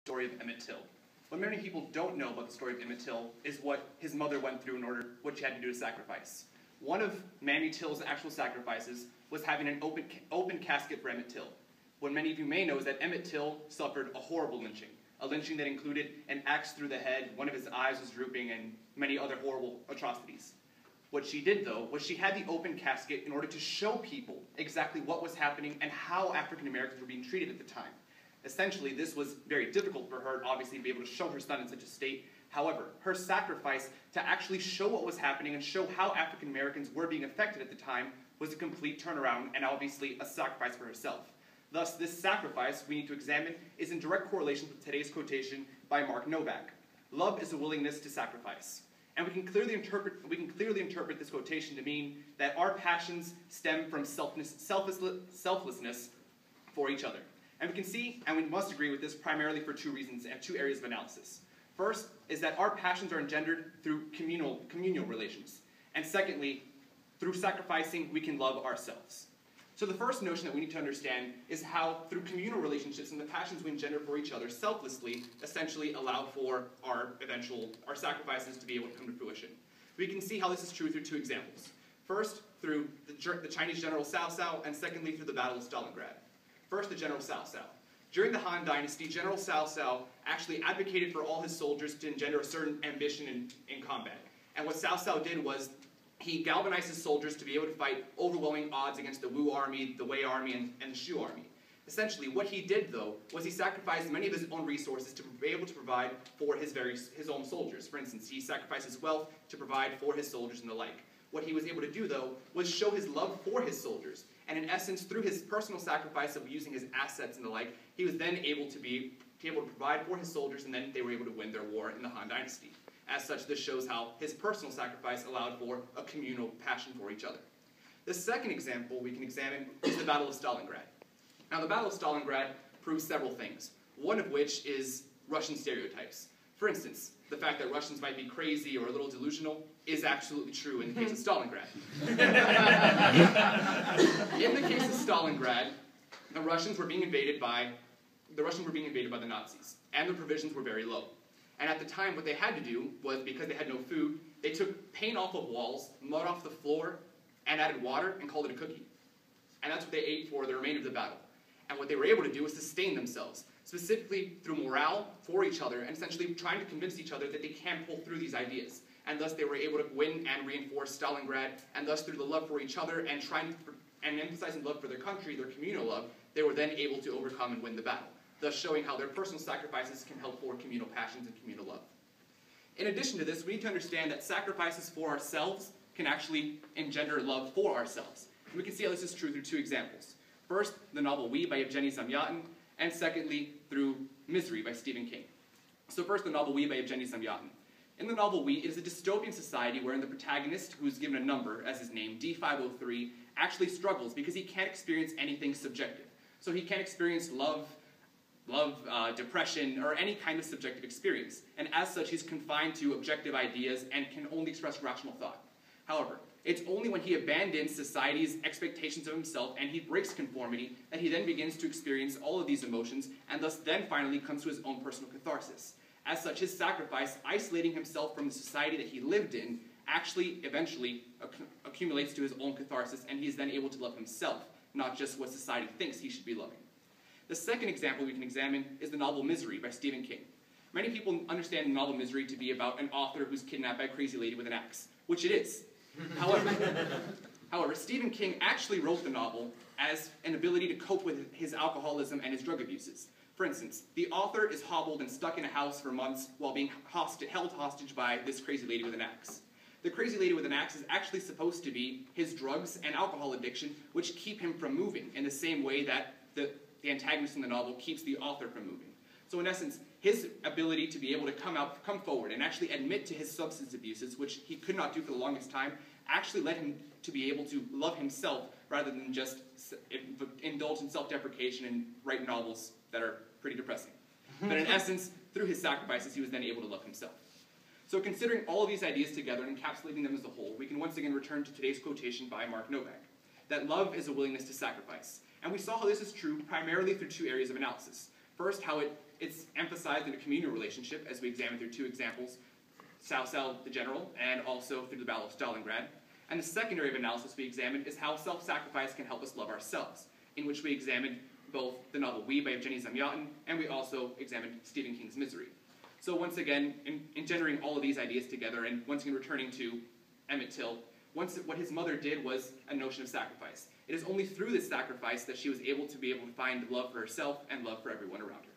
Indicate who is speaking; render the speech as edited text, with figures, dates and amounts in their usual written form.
Speaker 1: story of Emmett Till. What many people don't know about the story of Emmett Till is what his mother went through what she had to do to sacrifice. One of Mammy Till's actual sacrifices was having an open casket for Emmett Till. What many of you may know is that Emmett Till suffered a horrible lynching. A lynching that included an axe through the head, one of his eyes was drooping, and many other horrible atrocities. What she did, though, was she had the open casket in order to show people exactly what was happening and how African Americans were being treated at the time. Essentially, this was very difficult for her, obviously, to be able to show her son in such a state. However, her sacrifice to actually show what was happening and show how African Americans were being affected at the time was a complete turnaround and obviously a sacrifice for herself. Thus, this sacrifice we need to examine is in direct correlation with today's quotation by Mark Novak. Love is a willingness to sacrifice. And we can clearly interpret this quotation to mean that our passions stem from selflessness for each other. And we can see, and we must agree with this primarily for two reasons and two areas of analysis. First is that our passions are engendered through communal relations. And secondly, through sacrificing, we can love ourselves. So the first notion that we need to understand is how, through communal relationships and the passions we engender for each other selflessly, essentially allow for our sacrifices to be able to come to fruition. We can see how this is true through two examples. First, through the Chinese General Cao Cao, and secondly, through the Battle of Stalingrad. First, the General Cao Cao. During the Han Dynasty, General Cao Cao actually advocated for all his soldiers to engender a certain ambition in combat. And what Cao Cao did was he galvanized his soldiers to be able to fight overwhelming odds against the Wu army, the Wei army, and the Shu army. Essentially, what he did, though, was he sacrificed many of his own resources to be able to provide for his own soldiers. For instance, he sacrificed his wealth to provide for his soldiers and the like. What he was able to do, though, was show his love for his soldiers. And in essence, through his personal sacrifice of using his assets and the like, he was then able to provide for his soldiers, and then they were able to win their war in the Han Dynasty. As such, this shows how his personal sacrifice allowed for a communal passion for each other. The second example we can examine is the Battle of Stalingrad. Now, the Battle of Stalingrad proves several things, one of which is Russian stereotypes. For instance, the fact that Russians might be crazy or a little delusional is absolutely true in the case of Stalingrad. In the case of Stalingrad, the Russians were being invaded by the Nazis, and the provisions were very low. And at the time, what they had to do was, because they had no food, they took paint off of walls, mud off the floor, and added water, and called it a cookie. And that's what they ate for the remainder of the battle. And what they were able to do was sustain themselves, specifically through morale for each other, and essentially trying to convince each other that they can pull through these ideas. And thus they were able to win and reinforce Stalingrad, and thus through the love for each other and emphasizing love for their country, their communal love, they were then able to overcome and win the battle, thus showing how their personal sacrifices can help for communal passions and communal love. In addition to this, we need to understand that sacrifices for ourselves can actually engender love for ourselves. And we can see how this is true through two examples. First, the novel We by Evgeny Zamyatin, and secondly, through Misery by Stephen King. So first, the novel We by Evgeny Zamyatin. In the novel We, it is a dystopian society wherein the protagonist, who is given a number as his name, D503, actually struggles because he can't experience anything subjective. So he can't experience love, depression, or any kind of subjective experience. And as such, he's confined to objective ideas and can only express rational thought. However, it's only when he abandons society's expectations of himself and he breaks conformity that he then begins to experience all of these emotions and thus then finally comes to his own personal catharsis. As such, his sacrifice, isolating himself from the society that he lived in, actually eventually accumulates to his own catharsis, and he is then able to love himself, not just what society thinks he should be loving. The second example we can examine is the novel Misery by Stephen King. Many people understand the novel Misery to be about an author who's kidnapped by a crazy lady with an axe, which it is. However, Stephen King actually wrote the novel as an ability to cope with his alcoholism and his drug abuses. For instance, the author is hobbled and stuck in a house for months while being held hostage by this crazy lady with an axe. The crazy lady with an axe is actually supposed to be his drugs and alcohol addiction, which keep him from moving in the same way that the antagonist in the novel keeps the author from moving. So in essence, his ability to be able to come forward and actually admit to his substance abuses, which he could not do for the longest time, actually led him to be able to love himself rather than just indulge in self-deprecation and write novels that are pretty depressing. But in essence, through his sacrifices, he was then able to love himself. So considering all of these ideas together and encapsulating them as a whole, we can once again return to today's quotation by Mark Novak, that love is a willingness to sacrifice. And we saw how this is true primarily through two areas of analysis. First, how it it's emphasized in a communal relationship, as we examine through two examples, Sal the general, and also through the Battle of Stalingrad. And the second area of analysis we examined is how self-sacrifice can help us love ourselves, in which we examined both the novel We by Evgeny Zamyatin, and we also examined Stephen King's Misery. So once again, in generating all of these ideas together, and once again returning to Emmett Till, what his mother did was a notion of sacrifice. It is only through this sacrifice that she was able to find love for herself and love for everyone around her.